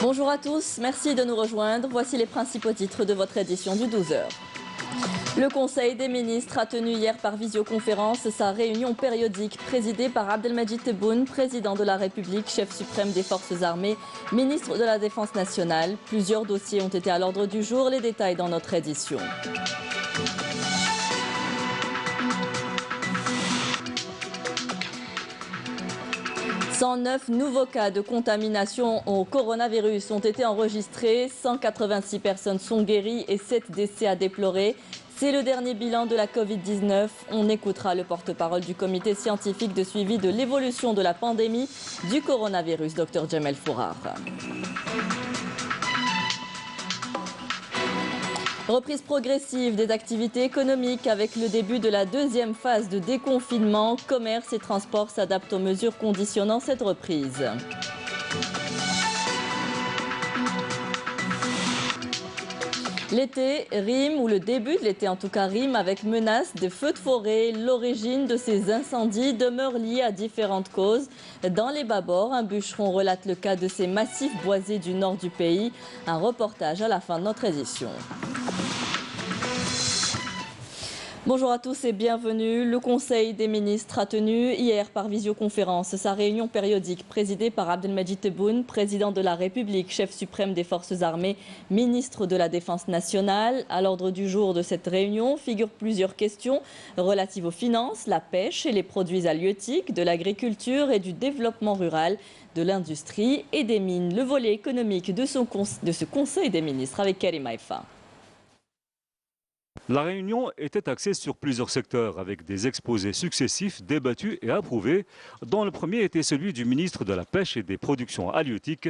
Bonjour à tous, merci de nous rejoindre. Voici les principaux titres de votre édition du 12h. Le Conseil des ministres a tenu hier par visioconférence sa réunion périodique présidée par Abdelmadjid Tebboune, président de la République, chef suprême des forces armées, ministre de la Défense nationale. Plusieurs dossiers ont été à l'ordre du jour, les détails dans notre édition. 109 nouveaux cas de contamination au coronavirus ont été enregistrés, 186 personnes sont guéries et 7 décès à déplorer. C'est le dernier bilan de la Covid-19. On écoutera le porte-parole du comité scientifique de suivi de l'évolution de la pandémie du coronavirus, Dr Jamel Fourar. Reprise progressive des activités économiques avec le début de la deuxième phase de déconfinement. Commerce et transport s'adaptent aux mesures conditionnant cette reprise. L'été rime, ou le début de l'été en tout cas rime, avec menace de feux de forêt. L'origine de ces incendies demeure liée à différentes causes. Dans les Bas-Bords, un bûcheron relate le cas de ces massifs boisés du nord du pays. Un reportage à la fin de notre édition. Bonjour à tous et bienvenue. Le Conseil des ministres a tenu hier par visioconférence sa réunion périodique présidée par Abdelmadjid Tebboune, président de la République, chef suprême des forces armées, ministre de la Défense nationale. À l'ordre du jour de cette réunion figurent plusieurs questions relatives aux finances, la pêche et les produits halieutiques, de l'agriculture et du développement rural, de l'industrie et des mines. Le volet économique de ce Conseil des ministres avec Karim Haïfa. La réunion était axée sur plusieurs secteurs avec des exposés successifs débattus et approuvés, dont le premier était celui du ministre de la Pêche et des Productions halieutiques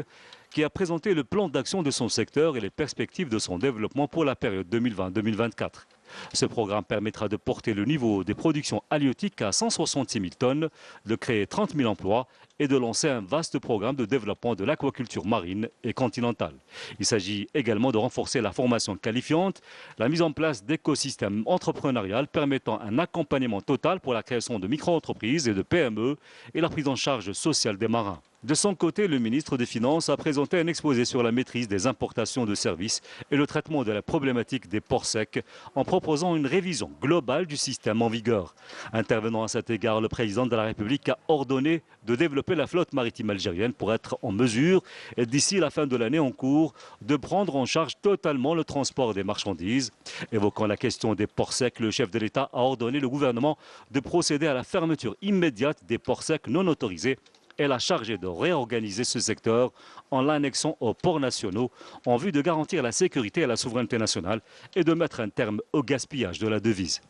qui a présenté le plan d'action de son secteur et les perspectives de son développement pour la période 2020-2024. Ce programme permettra de porter le niveau des productions halieutiques à 166 000 tonnes, de créer 30 000 emplois et de lancer un vaste programme de développement de l'aquaculture marine et continentale. Il s'agit également de renforcer la formation qualifiante, la mise en place d'écosystèmes entrepreneuriaux permettant un accompagnement total pour la création de micro-entreprises et de PME et la prise en charge sociale des marins. De son côté, le ministre des Finances a présenté un exposé sur la maîtrise des importations de services et le traitement de la problématique des ports secs en proposant une révision globale du système en vigueur. Intervenant à cet égard, le président de la République a ordonné de développer la flotte maritime algérienne pour être en mesure, d'ici la fin de l'année en cours, de prendre en charge totalement le transport des marchandises. Évoquant la question des ports secs, le chef de l'État a ordonné au gouvernement de procéder à la fermeture immédiate des ports secs non autorisés. Elle a chargé de réorganiser ce secteur en l'annexant aux ports nationaux en vue de garantir la sécurité et la souveraineté nationale et de mettre un terme au gaspillage de la devise.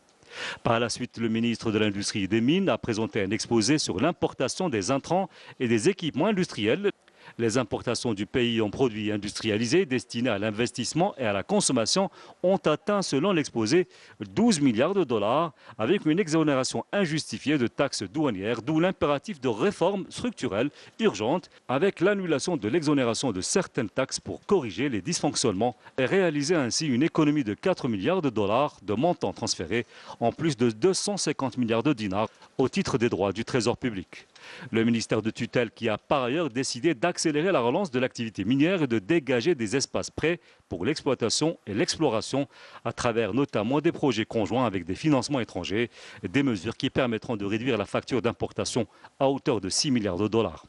Par la suite, le ministre de l'Industrie et des Mines a présenté un exposé sur l'importation des intrants et des équipements industriels. Les importations du pays en produits industrialisés destinés à l'investissement et à la consommation ont atteint, selon l'exposé, 12 milliards de dollars, avec une exonération injustifiée de taxes douanières, d'où l'impératif de réformes structurelles urgentes, avec l'annulation de l'exonération de certaines taxes pour corriger les dysfonctionnements et réaliser ainsi une économie de 4 milliards de dollars de montants transférés, en plus de 250 milliards de dinars au titre des droits du Trésor public. Le ministère de tutelle qui a par ailleurs décidé d'accélérer la relance de l'activité minière et de dégager des espaces prêts pour l'exploitation et l'exploration à travers notamment des projets conjoints avec des financements étrangers, des mesures qui permettront de réduire la facture d'importation à hauteur de 6 milliards de dollars.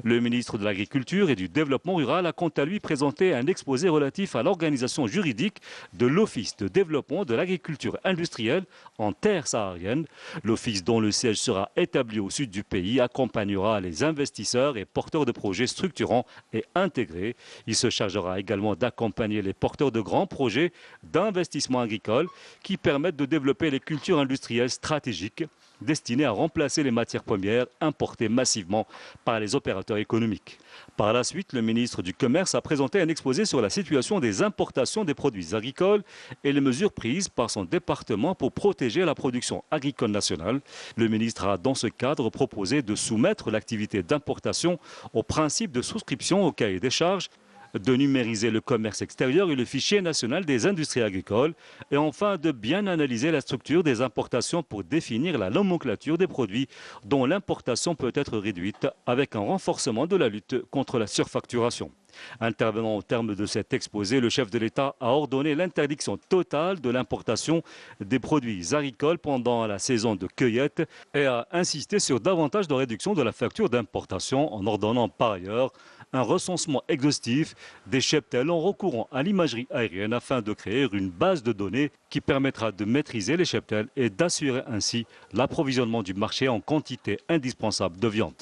Le ministre de l'Agriculture et du Développement rural a quant à lui présenté un exposé relatif à l'organisation juridique de l'Office de développement de l'agriculture industrielle en terre saharienne. L'office, dont le siège sera établi au sud du pays, accompagnera les investisseurs et porteurs de projets structurants et intégrés. Il se chargera également d'accompagner les porteurs de grands projets d'investissement agricole qui permettent de développer les cultures industrielles stratégiques destinées à remplacer les matières premières importées massivement par les opérateurs économiques. Par la suite, le ministre du Commerce a présenté un exposé sur la situation des importations des produits agricoles et les mesures prises par son département pour protéger la production agricole nationale. Le ministre a dans ce cadre proposé de soumettre l'activité d'importation au principe de souscription au cahier des charges, de numériser le commerce extérieur et le fichier national des industries agricoles et enfin de bien analyser la structure des importations pour définir la nomenclature des produits dont l'importation peut être réduite avec un renforcement de la lutte contre la surfacturation. Intervenant au terme de cet exposé, le chef de l'État a ordonné l'interdiction totale de l'importation des produits agricoles pendant la saison de cueillette et a insisté sur davantage de réduction de la facture d'importation en ordonnant par ailleurs un recensement exhaustif des cheptels en recourant à l'imagerie aérienne afin de créer une base de données qui permettra de maîtriser les cheptels et d'assurer ainsi l'approvisionnement du marché en quantité indispensable de viande.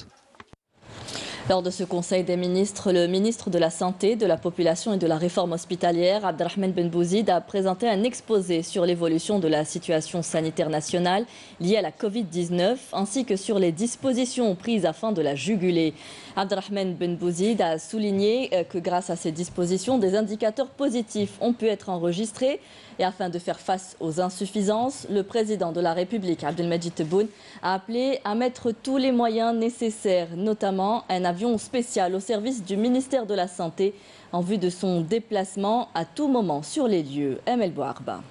Lors de ce Conseil des ministres, le ministre de la Santé, de la Population et de la Réforme hospitalière, Abdelrahmane Ben Bouzid, a présenté un exposé sur l'évolution de la situation sanitaire nationale liée à la Covid-19, ainsi que sur les dispositions prises afin de la juguler. Abdelrahmane Ben Bouzid a souligné que grâce à ces dispositions, des indicateurs positifs ont pu être enregistrés. Et afin de faire face aux insuffisances, le président de la République, Abdelmadjid Tebboune, a appelé à mettre tous les moyens nécessaires, notamment un avion spécial au service du ministère de la Santé en vue de son déplacement à tout moment sur les lieux. Emel Bouarba.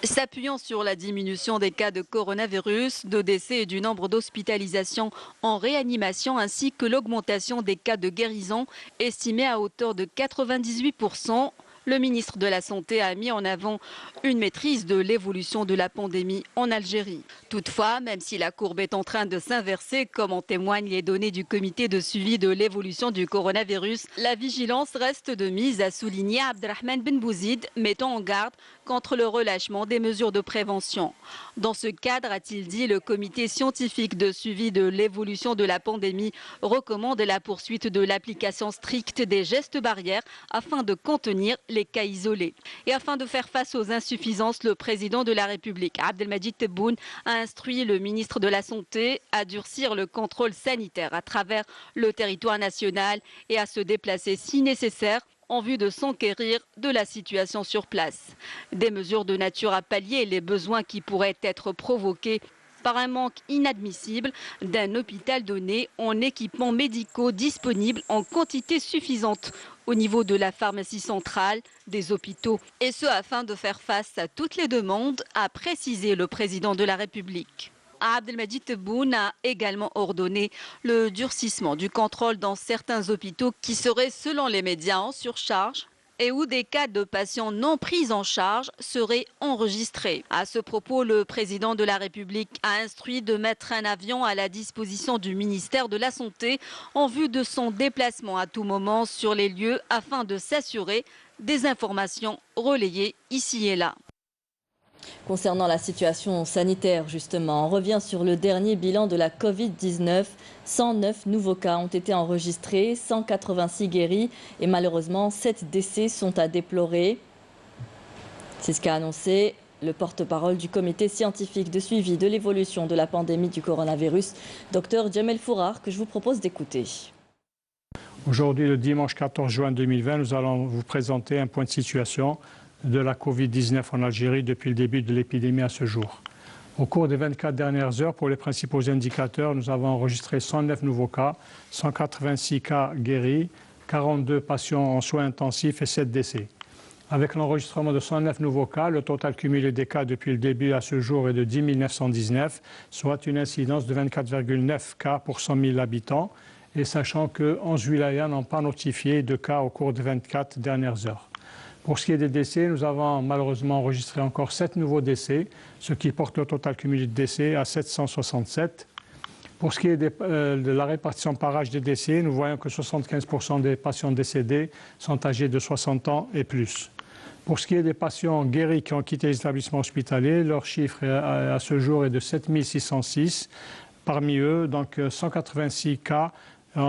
S'appuyant sur la diminution des cas de coronavirus, de décès et du nombre d'hospitalisations en réanimation ainsi que l'augmentation des cas de guérison estimée à hauteur de 98%, le ministre de la Santé a mis en avant une maîtrise de l'évolution de la pandémie en Algérie. Toutefois, même si la courbe est en train de s'inverser, comme en témoignent les données du comité de suivi de l'évolution du coronavirus, la vigilance reste de mise, a souligné Abdelrahmane Ben Bouzid, mettant en garde contre le relâchement des mesures de prévention. Dans ce cadre, a-t-il dit, le comité scientifique de suivi de l'évolution de la pandémie recommande la poursuite de l'application stricte des gestes barrières afin de contenir les cas isolés. Et afin de faire face aux insuffisances, le président de la République, Abdelmadjid Tebboune, a instruit le ministre de la Santé à durcir le contrôle sanitaire à travers le territoire national et à se déplacer si nécessaire en vue de s'enquérir de la situation sur place. Des mesures de nature à pallier les besoins qui pourraient être provoqués par un manque inadmissible d'un hôpital donné en équipements médicaux disponibles en quantité suffisante au niveau de la pharmacie centrale, des hôpitaux, et ce afin de faire face à toutes les demandes, a précisé le président de la République. Abdelmadjid Tebboune a également ordonné le durcissement du contrôle dans certains hôpitaux qui seraient, selon les médias, en surcharge et où des cas de patients non pris en charge seraient enregistrés. À ce propos, le président de la République a instruit de mettre un avion à la disposition du ministère de la Santé en vue de son déplacement à tout moment sur les lieux afin de s'assurer des informations relayées ici et là. Concernant la situation sanitaire, justement, on revient sur le dernier bilan de la Covid-19. 109 nouveaux cas ont été enregistrés, 186 guéris et malheureusement 7 décès sont à déplorer. C'est ce qu'a annoncé le porte-parole du comité scientifique de suivi de l'évolution de la pandémie du coronavirus, Dr Djamel Fourar, que je vous propose d'écouter. Aujourd'hui, le dimanche 14 juin 2020, nous allons vous présenter un point de situation de la Covid-19 en Algérie depuis le début de l'épidémie à ce jour. Au cours des 24 dernières heures, pour les principaux indicateurs, nous avons enregistré 109 nouveaux cas, 186 cas guéris, 42 patients en soins intensifs et 7 décès. Avec l'enregistrement de 109 nouveaux cas, le total cumulé des cas depuis le début à ce jour est de 10 919, soit une incidence de 24,9 cas pour 100 000 habitants, et sachant que 11 wilayas n'ont pas notifié de cas au cours des 24 dernières heures. Pour ce qui est des décès, nous avons malheureusement enregistré encore 7 nouveaux décès, ce qui porte le total cumulé de décès à 767. Pour ce qui est de la répartition par âge des décès, nous voyons que 75% des patients décédés sont âgés de 60 ans et plus. Pour ce qui est des patients guéris qui ont quitté les établissements hospitaliers, leur chiffre à ce jour est de 7 606. Parmi eux, donc 186 cas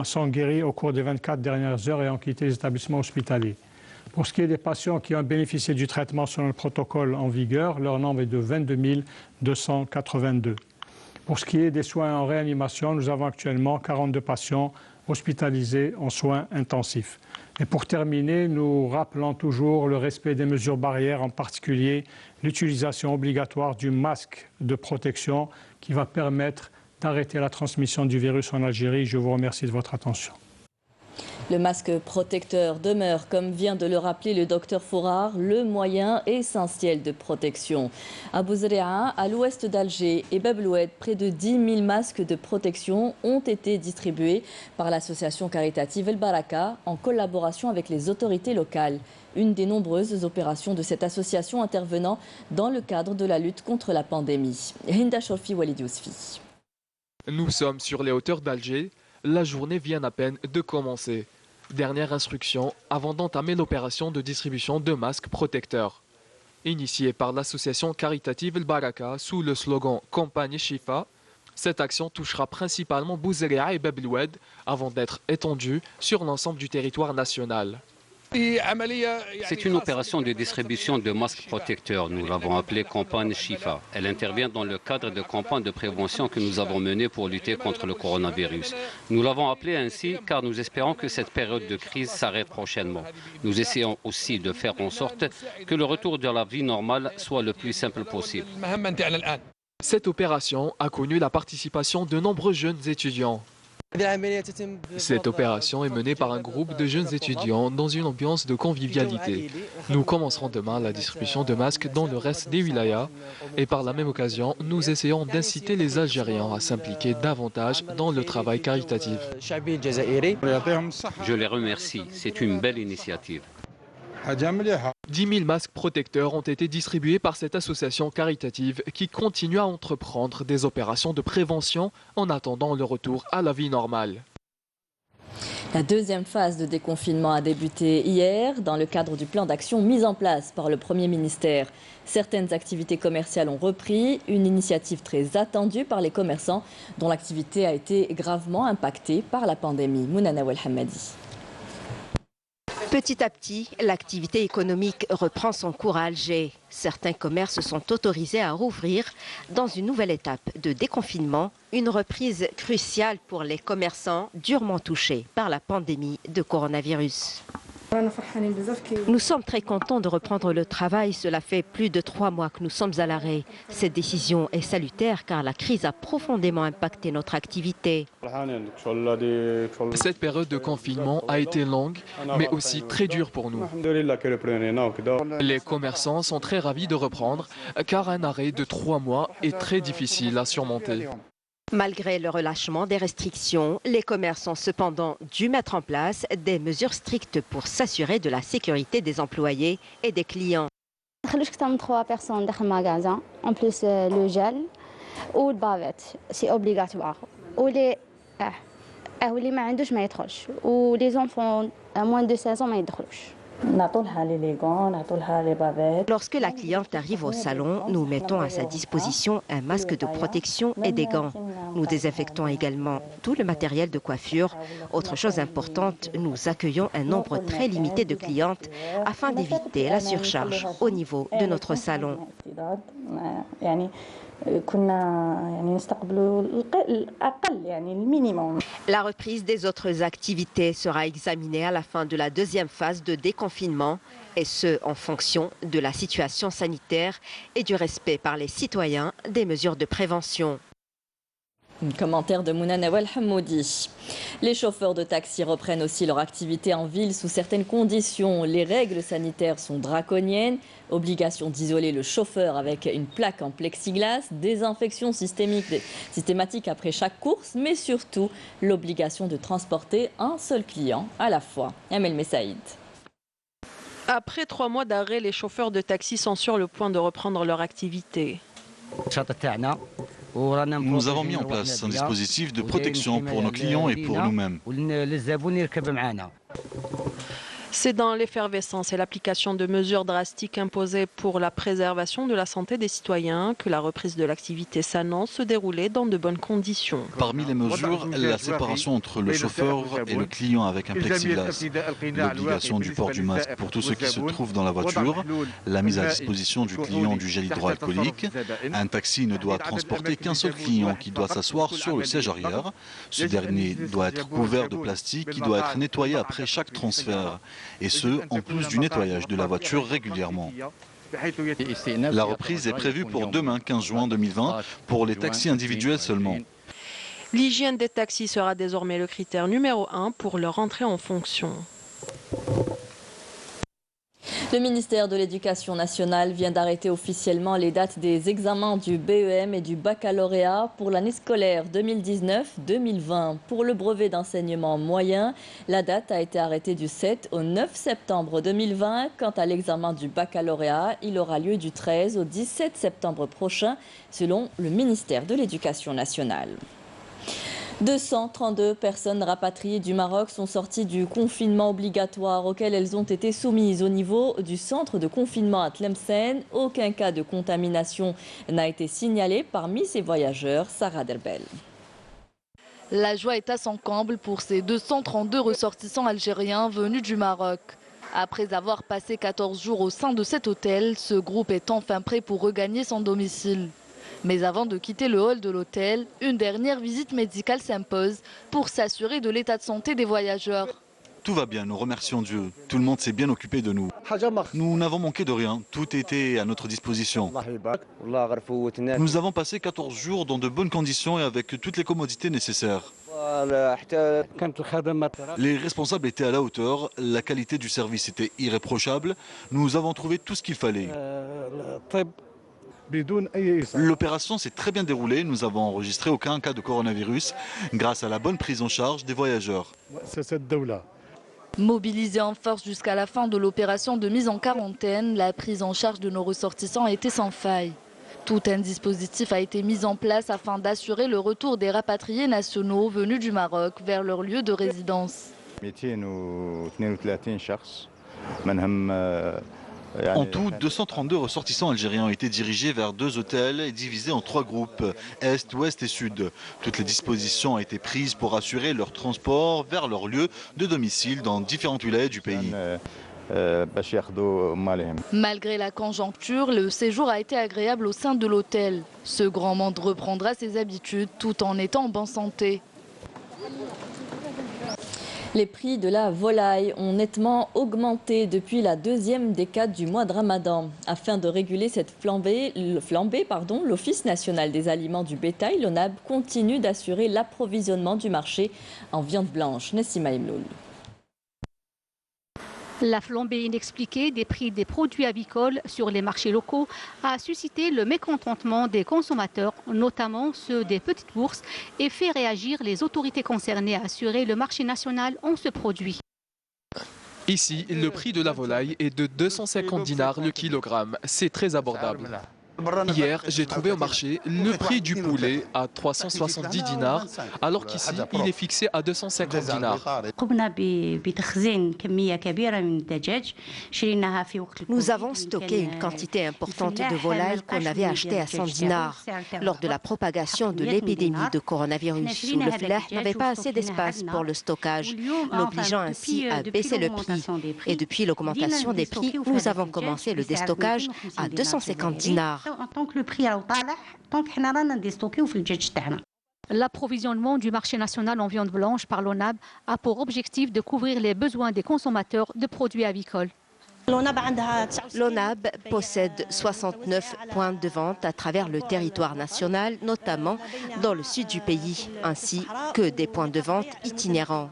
sont guéris au cours des 24 dernières heures et ont quitté les établissements hospitaliers. Pour ce qui est des patients qui ont bénéficié du traitement selon le protocole en vigueur, leur nombre est de 22 282. Pour ce qui est des soins en réanimation, nous avons actuellement 42 patients hospitalisés en soins intensifs. Et pour terminer, nous rappelons toujours le respect des mesures barrières, en particulier l'utilisation obligatoire du masque de protection qui va permettre d'arrêter la transmission du virus en Algérie. Je vous remercie de votre attention. Le masque protecteur demeure, comme vient de le rappeler le docteur Fourard, le moyen essentiel de protection. À Bouzrea, à l'ouest d'Alger et Bab el-Oued, près de 10 000 masques de protection ont été distribués par l'association caritative El Baraka en collaboration avec les autorités locales. Une des nombreuses opérations de cette association intervenant dans le cadre de la lutte contre la pandémie. Hinda Chorfi Walid Yousfi. Nous sommes sur les hauteurs d'Alger. La journée vient à peine de commencer. Dernière instruction avant d'entamer l'opération de distribution de masques protecteurs. Initiée par l'association caritative El Baraka sous le slogan « Campagne Shifa », cette action touchera principalement Bouzrea et Bab el-Oued avant d'être étendue sur l'ensemble du territoire national. C'est une opération de distribution de masques protecteurs. Nous l'avons appelée campagne Shifa. Elle intervient dans le cadre de campagnes de prévention que nous avons menées pour lutter contre le coronavirus. Nous l'avons appelée ainsi car nous espérons que cette période de crise s'arrête prochainement. Nous essayons aussi de faire en sorte que le retour de la vie normale soit le plus simple possible. Cette opération a connu la participation de nombreux jeunes étudiants. Cette opération est menée par un groupe de jeunes étudiants dans une ambiance de convivialité. Nous commencerons demain la distribution de masques dans le reste des wilayas et par la même occasion, nous essayons d'inciter les Algériens à s'impliquer davantage dans le travail caritatif. Je les remercie, c'est une belle initiative. 10 000 masques protecteurs ont été distribués par cette association caritative qui continue à entreprendre des opérations de prévention en attendant le retour à la vie normale. La deuxième phase de déconfinement a débuté hier dans le cadre du plan d'action mis en place par le Premier ministère. Certaines activités commerciales ont repris, une initiative très attendue par les commerçants dont l'activité a été gravement impactée par la pandémie. Mounana Welhamadi. Petit à petit, l'activité économique reprend son cours à Alger. Certains commerces sont autorisés à rouvrir dans une nouvelle étape de déconfinement, une reprise cruciale pour les commerçants durement touchés par la pandémie de coronavirus. Nous sommes très contents de reprendre le travail. Cela fait plus de 3 mois que nous sommes à l'arrêt. Cette décision est salutaire car la crise a profondément impacté notre activité. Cette période de confinement a été longue, mais aussi très dure pour nous. Les commerçants sont très ravis de reprendre car un arrêt de 3 mois est très difficile à surmonter. Malgré le relâchement des restrictions, les commerces ont cependant dû mettre en place des mesures strictes pour s'assurer de la sécurité des employés et des clients. 3 personnes dans le magasin, en plus le gel ou le bavette, c'est obligatoire. Ou les enfants à moins de 16 ans ne يدخلوش. Lorsque la cliente arrive au salon, nous mettons à sa disposition un masque de protection et des gants. Nous désinfectons également tout le matériel de coiffure. Autre chose importante, nous accueillons un nombre très limité de clientes afin d'éviter la surcharge au niveau de notre salon. La reprise des autres activités sera examinée à la fin de la deuxième phase de déconfinement, et ce en fonction de la situation sanitaire et du respect par les citoyens des mesures de prévention. Un commentaire de Mouna Nawal Hamoudi. Les chauffeurs de taxi reprennent aussi leur activité en ville sous certaines conditions. Les règles sanitaires sont draconiennes. Obligation d'isoler le chauffeur avec une plaque en plexiglas, désinfection systématique après chaque course, mais surtout l'obligation de transporter un seul client à la fois. Amel Messaïd. Après 3 mois d'arrêt, les chauffeurs de taxi sont sur le point de reprendre leur activité. Nous avons mis en place un dispositif de protection pour nos clients et pour nous-mêmes. C'est dans l'effervescence et l'application de mesures drastiques imposées pour la préservation de la santé des citoyens que la reprise de l'activité s'annonce se dérouler dans de bonnes conditions. Parmi les mesures, la séparation entre le chauffeur et le client avec un plexiglas, l'obligation du port du masque pour tous ceux qui se trouvent dans la voiture, la mise à disposition du client du gel hydroalcoolique. Un taxi ne doit transporter qu'un seul client qui doit s'asseoir sur le siège arrière. Ce dernier doit être couvert de plastique qui doit être nettoyé après chaque transfert. Et ce, en plus du nettoyage de la voiture régulièrement. La reprise est prévue pour demain, 15 juin 2020, pour les taxis individuels seulement. L'hygiène des taxis sera désormais le critère numéro 1 pour leur entrée en fonction. Le ministère de l'Éducation nationale vient d'arrêter officiellement les dates des examens du BEM et du baccalauréat pour l'année scolaire 2019-2020. Pour le brevet d'enseignement moyen, la date a été arrêtée du 7 au 9 septembre 2020. Quant à l'examen du baccalauréat, il aura lieu du 13 au 17 septembre prochain, selon le ministère de l'Éducation nationale. 232 personnes rapatriées du Maroc sont sorties du confinement obligatoire auquel elles ont été soumises au niveau du centre de confinement à Tlemcen. Aucun cas de contamination n'a été signalé parmi ces voyageurs. Sarah Derbel. La joie est à son comble pour ces 232 ressortissants algériens venus du Maroc. Après avoir passé 14 jours au sein de cet hôtel, ce groupe est enfin prêt pour regagner son domicile. Mais avant de quitter le hall de l'hôtel, une dernière visite médicale s'impose pour s'assurer de l'état de santé des voyageurs. Tout va bien, nous remercions Dieu. Tout le monde s'est bien occupé de nous. Nous n'avons manqué de rien, tout était à notre disposition. Nous avons passé 14 jours dans de bonnes conditions et avec toutes les commodités nécessaires. Les responsables étaient à la hauteur, la qualité du service était irréprochable, nous avons trouvé tout ce qu'il fallait. L'opération s'est très bien déroulée, nous avons enregistré aucun cas de coronavirus grâce à la bonne prise en charge des voyageurs. Mobilisés en force jusqu'à la fin de l'opération de mise en quarantaine, la prise en charge de nos ressortissants a été sans faille. Tout un dispositif a été mis en place afin d'assurer le retour des rapatriés nationaux venus du Maroc vers leur lieu de résidence. En tout, 232 ressortissants algériens ont été dirigés vers 2 hôtels et divisés en 3 groupes, Est, Ouest et Sud. Toutes les dispositions ont été prises pour assurer leur transport vers leur lieu de domicile dans différentes wilayas du pays. Malgré la conjoncture, le séjour a été agréable au sein de l'hôtel. Ce grand monde reprendra ses habitudes tout en étant en bonne santé. Les prix de la volaille ont nettement augmenté depuis la deuxième décade du mois de Ramadan. Afin de réguler cette flambée, l'Office national des aliments du bétail, l'ONAB, continue d'assurer l'approvisionnement du marché en viande blanche. Nessima Imloul. La flambée inexpliquée des prix des produits avicoles sur les marchés locaux a suscité le mécontentement des consommateurs, notamment ceux des petites bourses, et fait réagir les autorités concernées à assurer le marché national en ce produit. Ici, le prix de la volaille est de 250 dinars le kilogramme. C'est très abordable. Hier, j'ai trouvé au marché le prix du poulet à 370 dinars, alors qu'ici, il est fixé à 250 dinars. Nous avons stocké une quantité importante de volailles qu'on avait achetées à 100 dinars. Lors de la propagation de l'épidémie de coronavirus, le flah n'avait pas assez d'espace pour le stockage, l'obligeant ainsi à baisser le prix. Et depuis l'augmentation des prix, nous avons commencé le déstockage à 250 dinars. L'approvisionnement du marché national en viande blanche par l'ONAB a pour objectif de couvrir les besoins des consommateurs de produits avicoles. L'ONAB possède 69 points de vente à travers le territoire national, notamment dans le sud du pays, ainsi que des points de vente itinérants.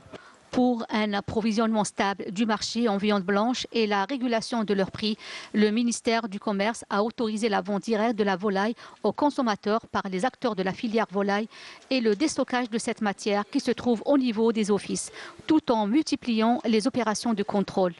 Pour un approvisionnement stable du marché en viande blanche et la régulation de leurs prix, le ministère du Commerce a autorisé la vente directe de la volaille aux consommateurs par les acteurs de la filière volaille et le déstockage de cette matière qui se trouve au niveau des offices, tout en multipliant les opérations de contrôle.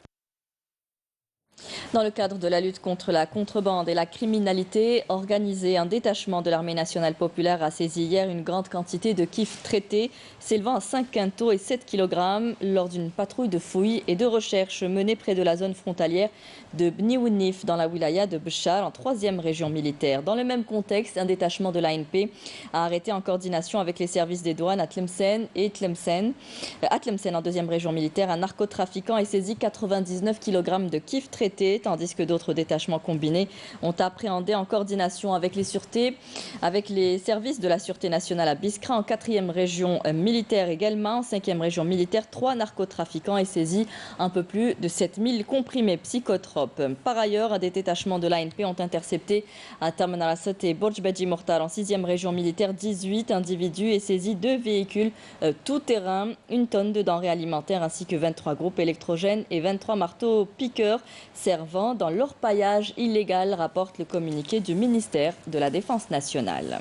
Dans le cadre de la lutte contre la contrebande et la criminalité organisée, un détachement de l'armée nationale populaire a saisi hier une grande quantité de kifs traités, s'élevant à 5 quintaux et 7 kg lors d'une patrouille de fouilles et de recherche menée près de la zone frontalière de Bni Ouenif dans la wilaya de Béchar, en 3e région militaire. Dans le même contexte, un détachement de l'ANP a arrêté en coordination avec les services des douanes à Tlemcen en 2e région militaire, un narcotrafiquant et saisi 99 kg de kifs traités arrêtés, tandis que d'autres détachements combinés ont appréhendé en coordination avec les services de la Sûreté nationale à Biskra, en 4e région militaire également, en 5e région militaire, 3 narcotrafiquants et saisi un peu plus de 7000 comprimés psychotropes. Par ailleurs, des détachements de l'ANP ont intercepté à Tamanrasset et Borj Bedji Mortar en 6e région militaire 18 individus et saisi 2 véhicules tout-terrain, 1 tonne de denrées alimentaires ainsi que 23 groupes électrogènes et 23 marteaux piqueurs servant dans l'orpaillage illégal, rapporte le communiqué du ministère de la Défense nationale.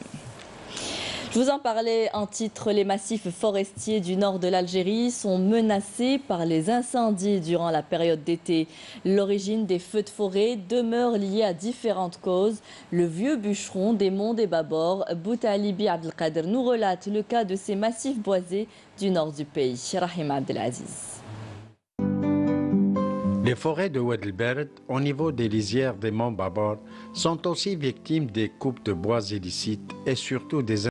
Je vous en parlais en titre, les massifs forestiers du nord de l'Algérie sont menacés par les incendies durant la période d'été. L'origine des feux de forêt demeure liée à différentes causes. Le vieux bûcheron des monts des Babors, Boutalibi Abdelkader, nous relate le cas de ces massifs boisés du nord du pays. Rahima Abdelaziz. Les forêts de Oued el-Berd, au niveau des lisières des monts Babor, sont aussi victimes des coupes de bois illicites et surtout des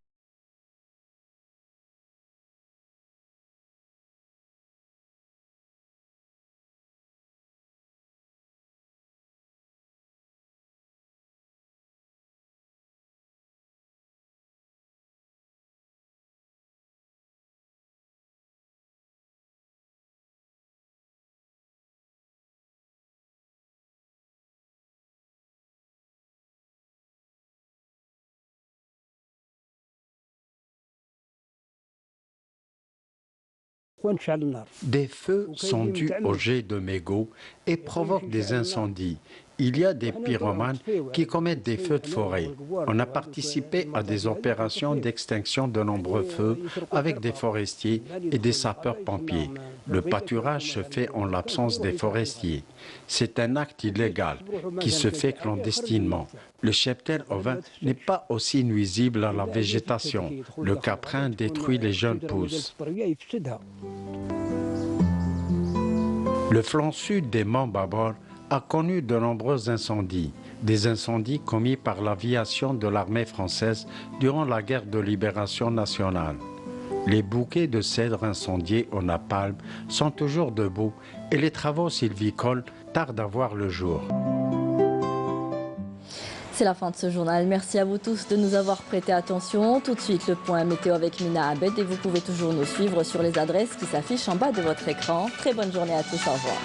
Des feux sont dus au jet de mégots et provoquent des incendies. Il y a des pyromanes qui commettent des feux de forêt. On a participé à des opérations d'extinction de nombreux feux avec des forestiers et des sapeurs-pompiers. Le pâturage se fait en l'absence des forestiers. C'est un acte illégal qui se fait clandestinement. Le cheptel ovin n'est pas aussi nuisible à la végétation. Le caprin détruit les jeunes pousses. Le flanc sud des monts Babor a connu de nombreux incendies, des incendies commis par l'aviation de l'armée française durant la guerre de libération nationale. Les bouquets de cèdres incendiés au napalm sont toujours debout et les travaux sylvicoles tardent à voir le jour. C'est la fin de ce journal. Merci à vous tous de nous avoir prêté attention. Tout de suite, le point météo avec Mina Abed et vous pouvez toujours nous suivre sur les adresses qui s'affichent en bas de votre écran. Très bonne journée à tous. Au revoir.